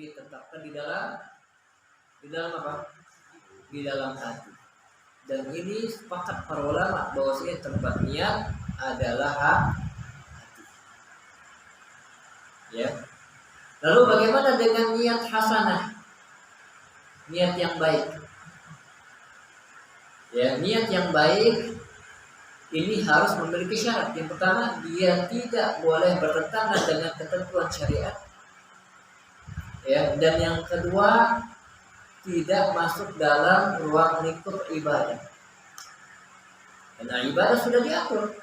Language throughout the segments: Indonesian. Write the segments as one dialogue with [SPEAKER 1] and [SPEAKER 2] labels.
[SPEAKER 1] ditetapkan di dalam apa? Di dalam hati. Dan ini sepakat para ulama bahwasanya tempat niat adalah hati. Ya. Lalu bagaimana dengan niat hasanah? Niat yang baik. Ya, niat yang baik ini harus memiliki syarat. Yang pertama, dia tidak boleh bertentangan dengan ketentuan syariat. Ya, dan yang kedua, tidak masuk dalam ruang lingkup ibadah. Karena ibadah sudah diatur.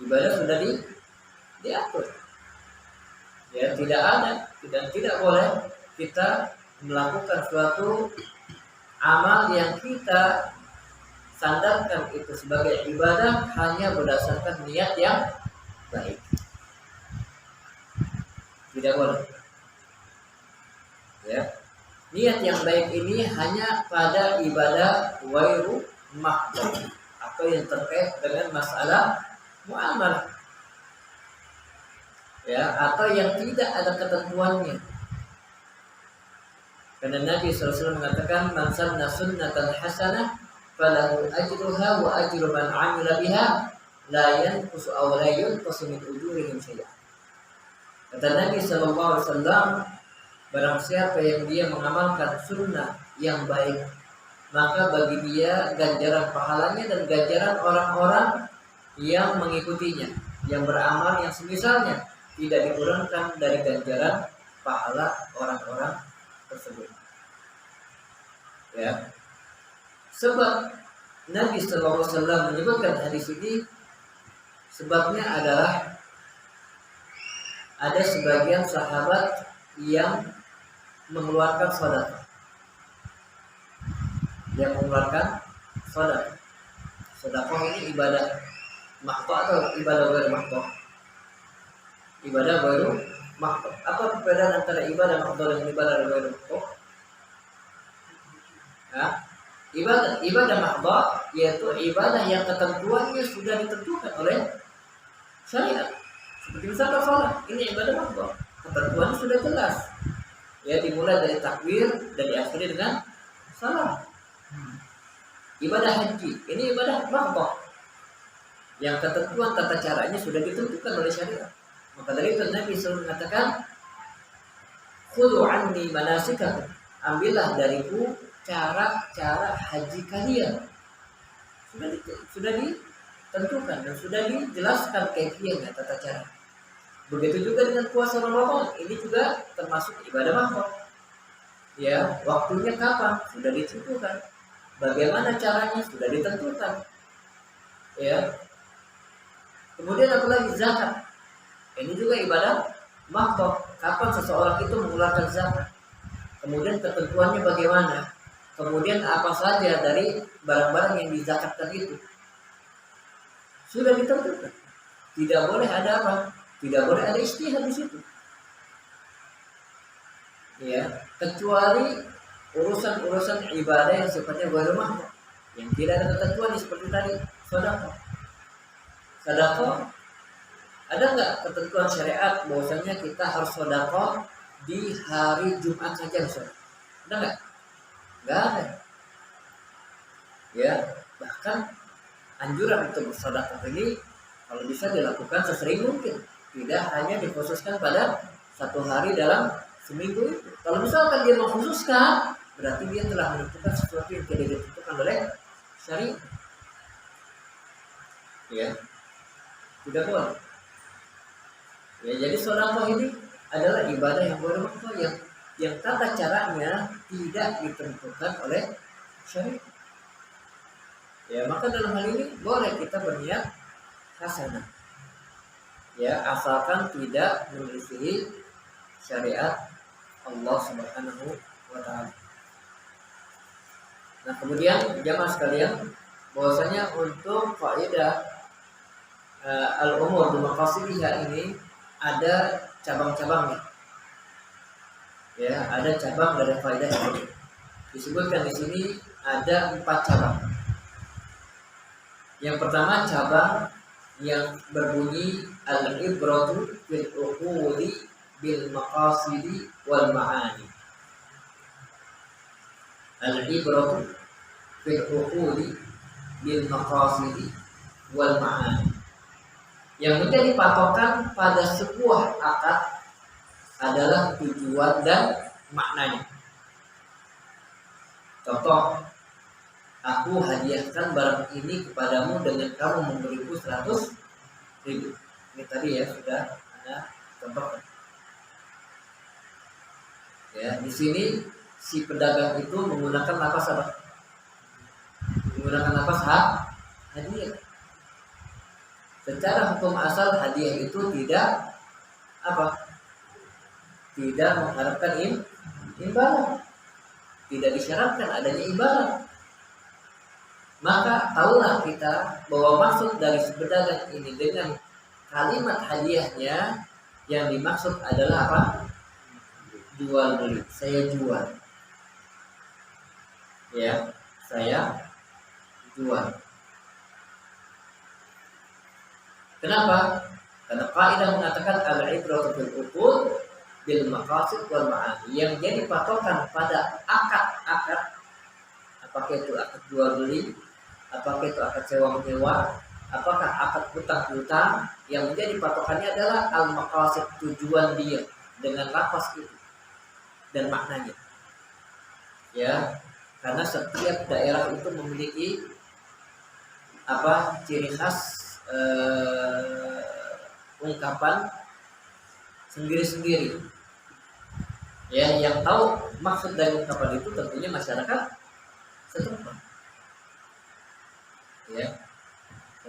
[SPEAKER 1] Ibadah sudah diatur. Ya, tidak ada dan tidak boleh kita melakukan suatu amal yang kita sandarkan itu sebagai ibadah hanya berdasarkan niat yang baik. Tidak boleh. Ya. Niat yang baik ini hanya pada ibadah wairu mahdhur atau yang terkait dengan masalah muamalah. Ya, atau yang tidak ada ketentuannya. Karena Nabi SAW mengatakan man sanna sunnatan hasanah falahu ajruha wa ajru man 'amila biha la yanqusu aw la yunqasu min ujurihim syai'an. Kata Nabi SAW, barang siapa yang dia mengamalkan sunnah yang baik, maka bagi dia ganjaran pahalanya dan ganjaran orang-orang yang mengikutinya, yang beramal yang semisalnya, tidak dikurangkan dari ganjaran pahala orang-orang tersebut. Ya. Sebab Nabi SAW menyebutkan hadis ini, sebabnya adalah ada sebagian sahabat yang mengeluarkan sedekah. Yang mengeluarkan sedekah. Sedekah ini ibadah mahdhur atau ibadah ghair mahdhur? Ibadah ghair mahdhur. Apa perbedaan antara ibadah mahdhur dan ibadah ghair mahdhur? Ibadah mahdhur yaitu ibadah yang ketentuannya sudah ditentukan oleh syariat. Seperti misalnya sholat, ini ibadah mahdhur. Ketentuannya sudah jelas. Ya, dimulai dari takbir dan diakhiri dengan salam. Ibadah haji, ini ibadah mahdhur. Yang ketentuan tata caranya sudah ditentukan oleh syariat. Maka dari itu Nabi SAW mengatakan, khudhu anni manasikakum, ambillah dariku cara-cara haji kalian. Sudah ditentukan dan sudah dijelaskan kaifiyahnya, tata cara. Begitu juga dengan puasa Ramadan, ini juga termasuk ibadah mahdhur. Ya, waktunya kapan sudah ditentukan. Bagaimana caranya sudah ditentukan. Ya. Kemudian apalagi zakat. Ini juga ibadah mahdhur. Kapan seseorang itu mengeluarkan zakat? Kemudian ketentuannya bagaimana? Kemudian apa saja dari barang-barang yang dizakatkan itu? Sudah ditentukan. Tidak boleh ada apa? Tidak boleh ada ijtihad di situ. Ya, kecuali urusan-urusan ibadah yang sifatnya ghair mahdhur, yang tidak ada ketentuan seperti tadi sedekah. Sedekah ada enggak ketentuan syariat bahwasanya kita harus sedekah di hari Jumat saja, Ustaz? Ada enggak? Enggak ada. Ya, bahkan anjuran untuk bersedekah ini kalau bisa dilakukan sesering mungkin. Tidak hanya dikhususkan pada satu hari dalam seminggu itu. Kalau misalkan dia mengkhususkan, berarti dia telah menentukan sesuatu yang tidak ditentukan oleh syariat. Ya, tidak boleh. Ya, jadi sedekah ini adalah ibadah yang boleh yang tata caranya tidak ditentukan oleh syariat. Ya, maka dalam hal ini boleh kita berniat hasanah. Ya, asalkan tidak menyelisihi syariat Allah Subhanahu wa taala. Nah, kemudian jamaah sekalian, bahwasanya untuk faedah al-umur bi maqasidihha ini ada cabang-cabangnya. Ya, ada cabang dari faedah ini. Disebutkan di sini ada 4 cabang. Yang pertama cabang yang berbunyi al-ibratu fil uquli bil maqasidi wal ma'ani. Al-ibratu fil uquli bil maqasidi wal ma'ani. Yang menjadi patokan pada sebuah akad adalah tujuan dan maknanya. Contoh, aku hadiahkan barang ini kepadamu dengan kamu memberiku 100.000. Ini tadi ya sudah ada contohkan. Ya, di sini si pedagang itu menggunakan lafaz apa? Menggunakan lafaz hadiah. Secara hukum asal hadiah itu tidak apa? Tidak mengharapkan imbalan. Tidak disyaratkan adanya imbalan. Maka tahulah kita bahwa maksud dari si pedagang ini dengan kalimat hadiahnya yang dimaksud adalah apa? Jual beli. Saya jual. Ya, saya jual. Kenapa? Karena kaidah mengatakan al-ibratu bil uqul bil maqasid wal ma'ani. Yang jadi patokan pada akad-akad, apakah itu akad jual beli, apakah itu akad sewa menyewa, apakah akad hutang-hutang, yang menjadi patokannya adalah al-maqasid, tujuan dia dengan lafaz itu dan maknanya. Ya, karena setiap daerah itu memiliki apa? Ciri khas ungkapan sendiri-sendiri. Ya, yang tahu maksud dari ungkapan itu tentunya masyarakat setempat. Ya,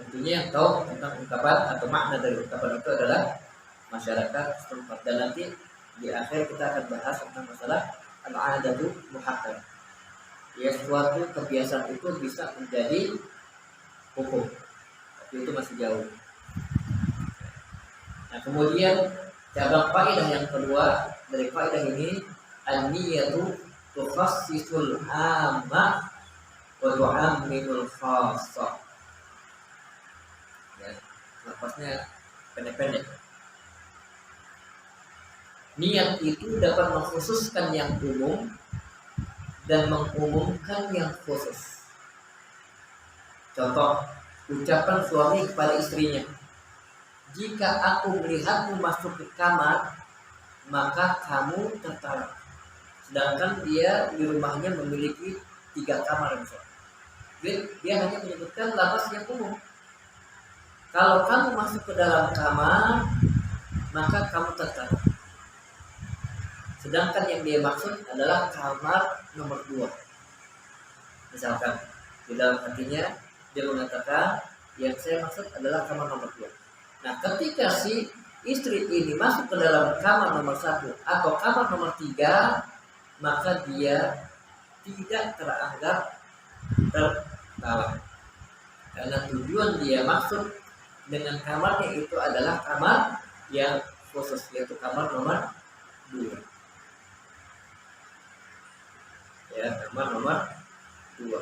[SPEAKER 1] tentunya yang tahu tentang ungkapan atau makna dari ungkapan itu adalah masyarakat setempat. Dan nanti di akhir kita akan bahas tentang masalah al-'adatu muhakkam. Ya, suatu kebiasaan itu bisa menjadi hukum. Itu masih jauh. Nah, kemudian cabang faedah yang kedua dari faedah ini, an-niyatu tukhassisul 'amma wa tu'ammimul khassa. Ya, lafaznya pendek-pendek. Niat itu dapat mengkhususkan yang umum dan mengumumkan yang khusus. Contoh, ucapan suami kepada istrinya, jika aku melihatmu masuk ke kamar, maka kamu tertalak. Sedangkan dia di rumahnya memiliki 3 kamar misalnya. Dia hanya menyebutkan lafaz yang umum. Kalau kamu masuk ke dalam kamar, maka kamu tertalak. Sedangkan yang dia maksud adalah kamar nomor 2. Misalkan di dalam hatinya dia mengatakan yang saya maksud adalah kamar nomor 2. Nah, ketika si istri ini masuk ke dalam kamar nomor 1 atau kamar nomor 3, maka dia tidak teranggap tertalak. Karena tujuan dia maksud dengan kamarnya itu adalah kamar yang khusus, yaitu kamar nomor 2. Ya, kamar nomor 2.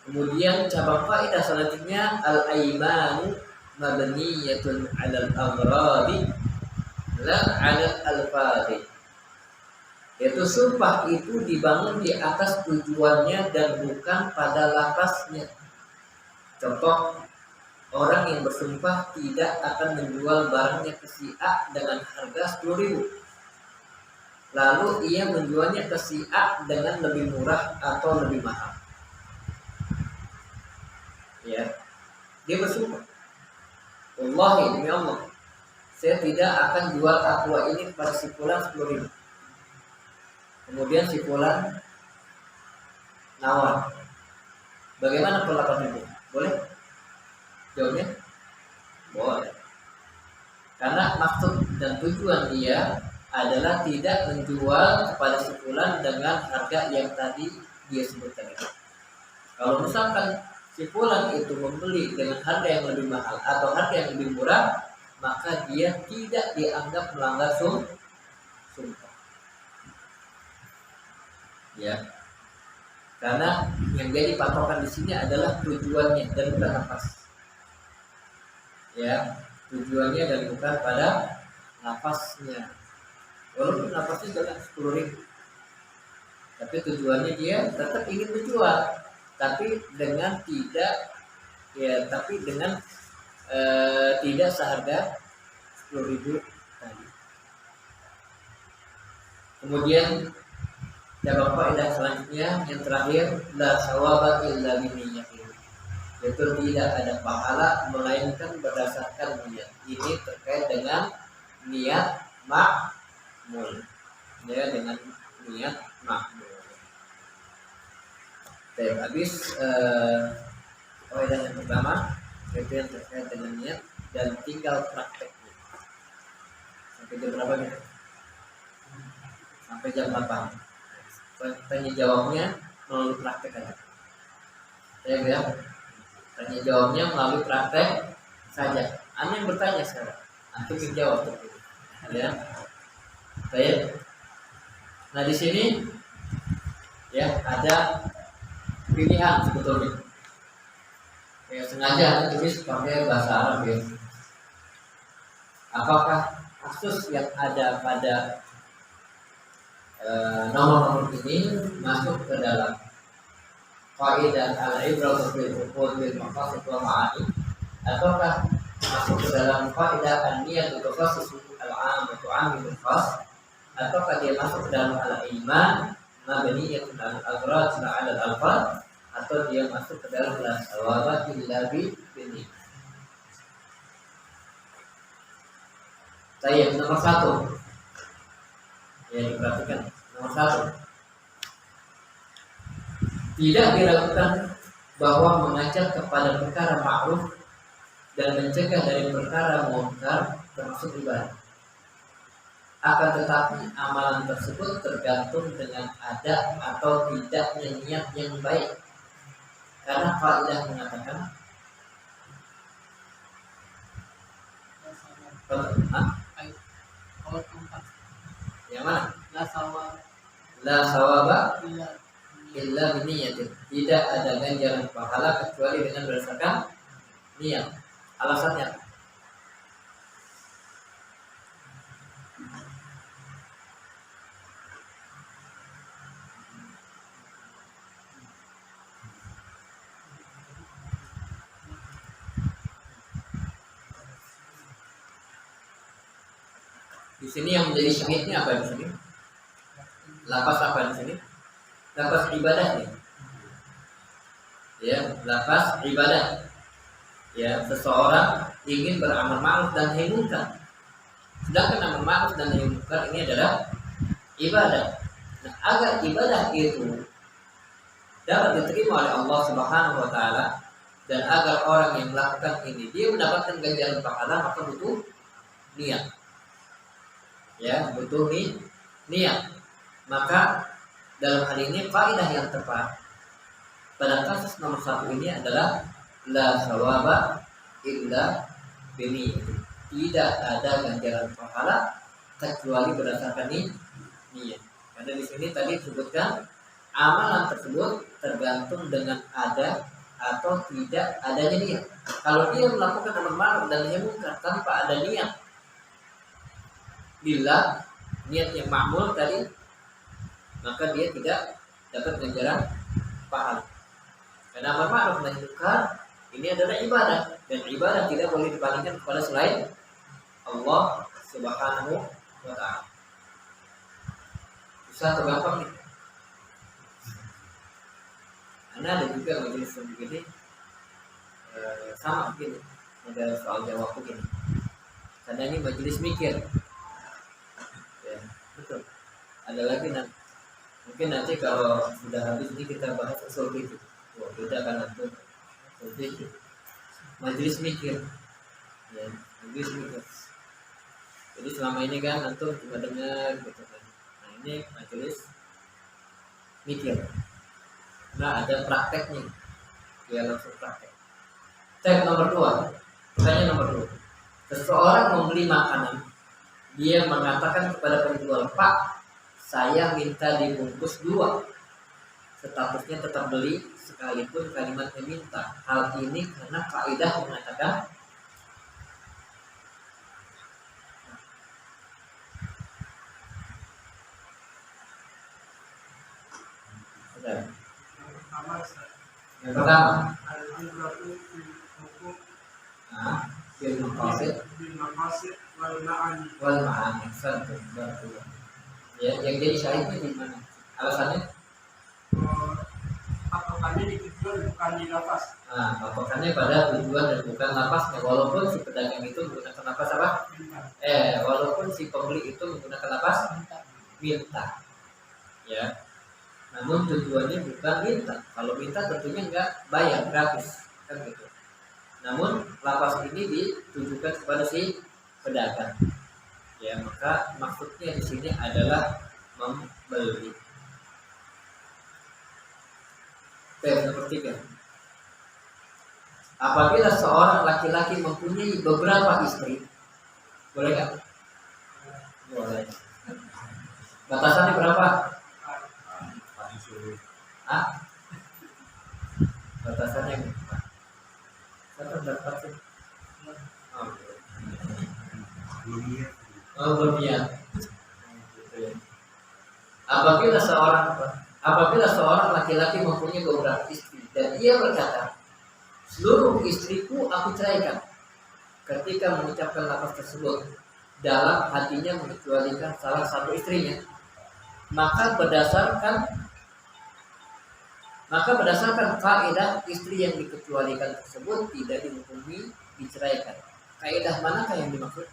[SPEAKER 1] Kemudian cabang faedah selanjutnya, al-aimanu mabniyatun 'alal aghradi la 'alal alfadhi. Yaitu sumpah itu dibangun di atas tujuannya dan bukan pada lafaznya. Contoh, orang yang bersumpah tidak akan menjual barangnya ke si A dengan harga 10.000. Lalu ia menjualnya ke si A dengan lebih murah atau lebih mahal. Ya, dia bersumpah, wallahi demi Allah, saya tidak akan jual aqua ini kepada si fulan 10.000. Kemudian si fulan nawar. Bagaimana pendapat itu? Boleh? Jawabnya boleh. Karena maksud dan tujuan dia adalah tidak menjual kepada si fulan dengan harga yang tadi dia sebutkan itu. Kalau misalkan si fulan itu membeli dengan harga yang lebih mahal atau harga yang lebih murah, maka dia tidak dianggap melanggar sumpah. Ya, karena yang jadi patokan di sini adalah tujuannya dan bukan nafas. Ya, tujuannya dan bukan pada nafasnya. Walaupun nafasnya jelas 10.000, tapi tujuannya dia tetap ingin menjual, tapi dengan tidak seharga 10.000 tadi. Kemudian cabang faedah selanjutnya yang terakhir, la sawaba illa binniyatin, yaitu tidak ada pahala melainkan berdasarkan niat. Ini terkait dengan niat makmul, ya, dengan niat makmul. Habis faedah yang pertama yaitu yang terkait dengan niat dan tinggal prakteknya. Sampai jam berapa nih? Sampai jam 8. Tanya jawabnya melalui praktek aja. Ya, tanya jawabnya melalui praktek saja. Anda yang bertanya sekarang, antum yang jawab. Ya. Baik. Nah di sini ya ada pilihan sebetulnya. Ya, sengaja tulis pakai bahasa Arab ya. Apakah kasus yang ada pada nomor ini masuk ke dalam kaidah al-ibratu bil uqud bil maqasid wa ma'ani, ataukah masuk ke dalam kaidah an-niyatu tukhassis al-'am wa tu'amil khas, ataukah dia masuk ke dalam al-iman mabniyatun al-aghrad 'ala al-alfaz, atau dia masuk ke dalam la sawaba illa binni. Saya nomor 1 ya, diperhatikan. Nomor 1, tidak diragukan bahwa mengajak kepada perkara ma'ruf dan mencegah dari perkara munkar termasuk ibadah. Akan tetapi amalan tersebut tergantung dengan ada atau tidaknya niat yang baik. Karena kaidah mengatakan yang mana? La sawaba illa binniyatin. Tidak ada ganjaran pahala kecuali dengan berdasarkan niat. Alasannya apa? Di sini yang menjadi syahidnya apa di sini? Lafaz apa di sini? Lafaz ibadah nih. Ya, lafaz ibadah. Ya, seseorang ingin beramal ma'ruf dan nahi munkar. Sedangkan amal ma'ruf dan nahi munkar ini adalah ibadah. Nah, agar ibadah itu dapat diterima oleh Allah Subhanahu wa taala dan agar orang yang melakukan ini dia mendapatkan ganjaran pahala, maka butuh niat. Ya, butuh niat. Maka dalam hal ini kaidah yang tepat pada kasus nomor 1 ini adalah la sawaba illa binni. Tidak ada ganjaran pahala kecuali berdasarkan niat. Karena di sini tadi disebutkan amalan tersebut tergantung dengan ada atau tidak adanya niat. Kalau dia melakukan amar ma'ruf dan nahi munkar tanpa ada niat, bila niat yang ma'mul tadi, maka dia tidak dapat ganjaran pahala. Karena amar ma'ruf nahi munkar ini adalah ibadah, dan ibadah tidak boleh dibandingkan kepada selain Allah Subhanahu wa taala. Bisa tergampang nih. Karena ada juga majelis yang begini, sama begini, model soal jawab begini. Karena ini majelis mikir. Ya, betul. Ada lagi mungkin nanti kalau sudah habis ini kita bahas usul fikih. Wah, beda kan nanti usul fikih. Majelis mikir. Ya, majelis mikir. Jadi selama ini kan antum cuma dengar gitu kan. Nah, ini majelis mikir. Nah, ada prakteknya. Dia langsung praktek. Tab nomor 2. Pertanyaan nomor 2. Seseorang membeli makanan. Dia mengatakan kepada penjual, "Pak, saya minta dibungkus 2." Statusnya tetap beli sekalipun kalimatnya minta. Hal ini karena kaidah mengatakan Yang pertama, bil maqasid wal ma'ani. Ya, yang jadi syahidnya di mana? Alasannya?
[SPEAKER 2] Patokannya di tujuan bukan di lafaz.
[SPEAKER 1] Patokannya pada tujuan dan bukan lafaznya. Walaupun si pedagang itu menggunakan lafaz apa? Walaupun si pembeli itu menggunakan lafaz minta. Ya. Namun tujuannya bukan minta. Kalau minta tentunya enggak bayar, gratis, kan gitu. Namun lafaz ini ditujukan kepada si pedagang. Ya, maka maksudnya di sini adalah membeli. Nomor 3. Apabila seorang laki-laki mempunyai beberapa istri, boleh nggak? Boleh. Batasannya berapa? Batasannya berapa? Saya dapat sih. Belum niat. Apabila seorang laki-laki mempunyai beberapa istri dan ia berkata, seluruh istriku aku ceraikan, ketika mengucapkan lafaz tersebut dalam hatinya mengecualikan salah satu istrinya, maka berdasarkan kaidah istri yang dikecualikan tersebut tidak dihukumi diceraikan. Kaidah manakah yang dimaksud?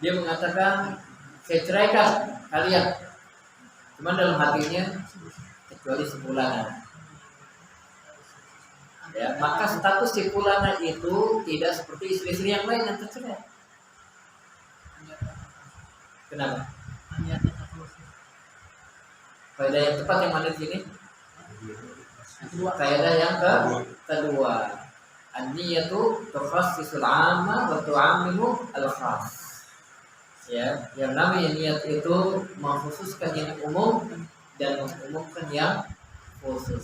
[SPEAKER 1] Dia mengatakan, saya ceraikan kalian, cuma dalam hatinya kecuali sepulanan. Ya, maka status sepulanan itu tidak seperti istri-istri yang lain yang tercerai. Kenapa? Kaidah yang tepat yang mana di sini? Kaidah yang kedua. An-niyatu tukhassisul 'amma wa tu'ammimu al-khass. Ya, yang namanya niat itu mengkhususkan yang umum dan mengumumkan yang khusus.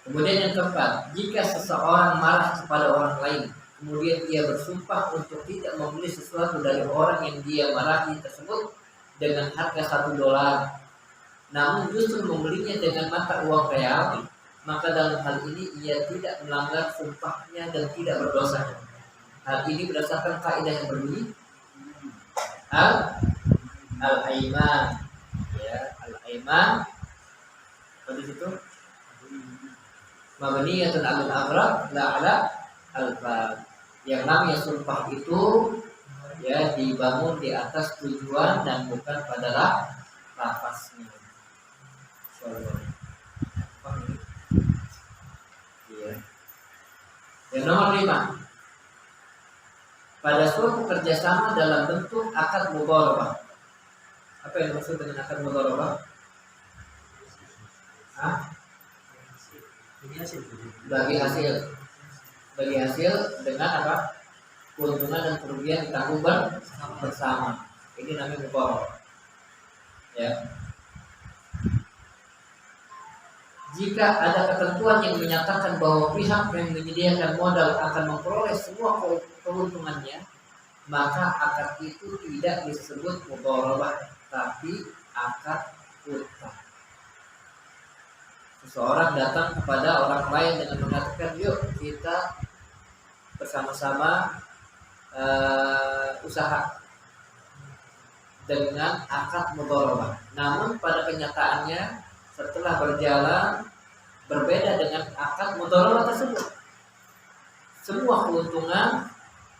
[SPEAKER 1] Kemudian yang keempat, jika seseorang marah kepada orang lain, kemudian ia bersumpah untuk tidak membeli sesuatu dari orang yang dia marahi tersebut dengan harga $1, namun justru membelinya dengan mata uang real, maka dalam hal ini ia tidak melanggar sumpahnya dan tidak berdosa. Hal ini berdasarkan kaidah yang berbunyi al-aiman. Ya, al-aiman. Pada situ mabniyatun 'alal aghrab la 'ala al-fad. Yang namanya sumpah itu ya dibangun di atas tujuan dan bukan pada lafaznya. Ya. Yang nomor 5. Pada suatu kerjasama dalam bentuk akad mudharabah. Apa yang dimaksud dengan akad mudharabah? Bagi hasil dengan apa? Keuntungan dan kerugian ditanggung bersama. Ini namanya mudharabah. Ya. Jika ada ketentuan yang menyatakan bahwa pihak yang menyediakan modal akan memperoleh semua keuntungannya, maka akad itu tidak disebut mudharabah, tapi akad utang. Seseorang datang kepada orang lain dengan mengatakan, yuk kita bersama-sama usaha dengan akad mudharabah. Namun pada kenyataannya setelah berjalan berbeda dengan akad mudharabah tersebut. Semua keuntungan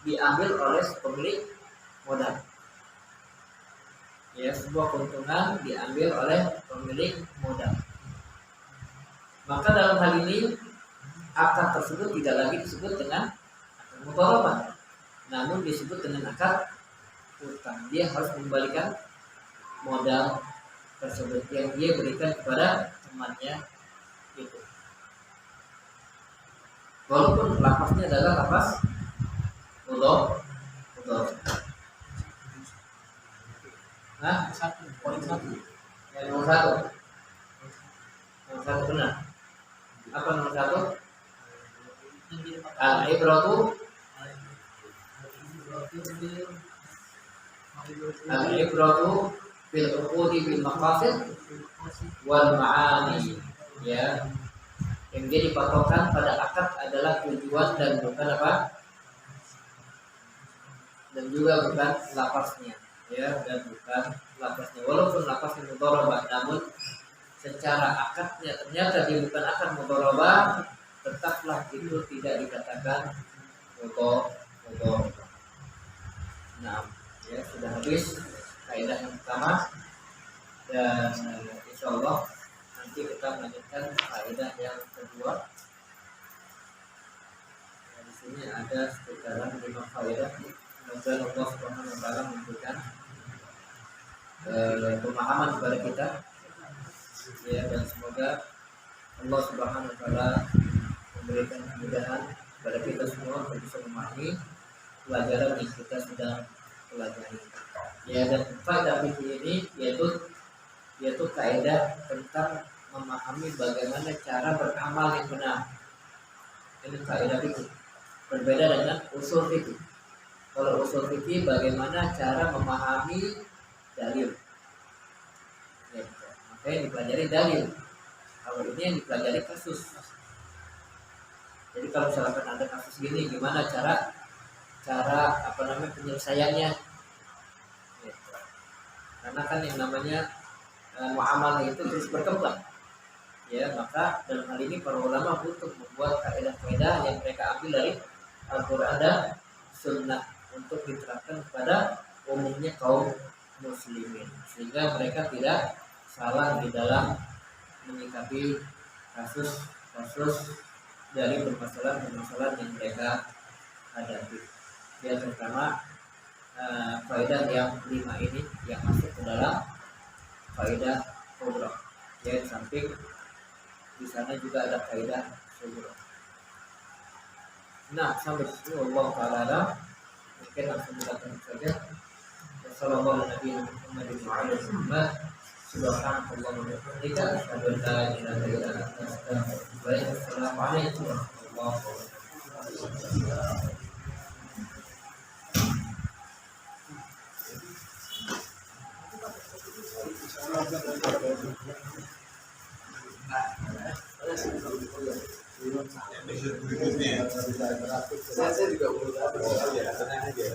[SPEAKER 1] diambil oleh pemilik modal. Ya, semua keuntungan diambil oleh pemilik modal. Maka dalam hal ini akad tersebut tidak lagi disebut dengan akad mudharabah, namun disebut dengan akad utang. Dia harus mengembalikan modal tersebut yang dia berikan kepada temannya itu. Walaupun lafaznya adalah lafaz mudharabah. Hah?
[SPEAKER 2] Poin 1.
[SPEAKER 1] Yang nomor 1. Nomor 1 benar. Apa nomor 1? Al-ibratu bil uqudi bil maqasid wal ma'ani. Ya. Yang jadi patokan pada akad adalah tujuan dan bukan apa? Dan juga bukan lafaznya. Ya, dan bukan lafaznya. Walaupun lafaznya mudharabah, namun secara akadnya ternyata dia bukan akad mudharabah, tetaplah itu tidak dikatakan mudharabah. Nah, ya sudah habis kaidah yang pertama, dan insyaallah nanti kita melanjutkan kaidah yang kedua. Di sini ada sekitaran 5 kaidah. Semoga Allah Subhanahu wa taala memberikan pemahaman kepada kita. Ya, dan semoga Allah Subhanahu wa taala memberikan kemudahan kepada kita semua untuk bisa memahami pelajaran yang kita sedang pelajari. Ya, dan kaidah fikih ini yaitu kaidah tentang memahami bagaimana cara beramal yang benar. Ini kaidah fikih. Berbeda dengan usul fikih. Kalau usul fikih bagaimana cara memahami dalil. Ya, makanya dipelajari dalil. Kalau ini yang dipelajari kasus. Jadi kalau misalkan ada kasus gini, gimana cara penyelesaiannya? Ya. Karena kan yang namanya muamalah itu terus berkembang. Ya, maka dalam hal ini para ulama butuh membuat kaidah-kaidah yang mereka ambil dari Al-Qur'an dan Sunnah untuk diterapkan kepada umumnya kaum muslimin, sehingga mereka tidak salah di dalam menyikapi kasus-kasus dari permasalahan yang mereka hadapi. Ya, terutama kaidah yang 5 ini yang masuk ke dalam kaidah kubra. Ya, di samping di sana juga ada kaidah sughra. Nah, sampai sini Allah taala mungkin langsung kita tutup saja. Wassalamualaikum warahmatullahi wabarakatuh. Subhanallah wa bihamdihi asyhadu an la ilaha illa anta astaghfiruka wa atubu ilaik. Assalamualaikum warahmatullahi wabarakatuh.
[SPEAKER 3] Saya juga belum tahu ya, tenang aja.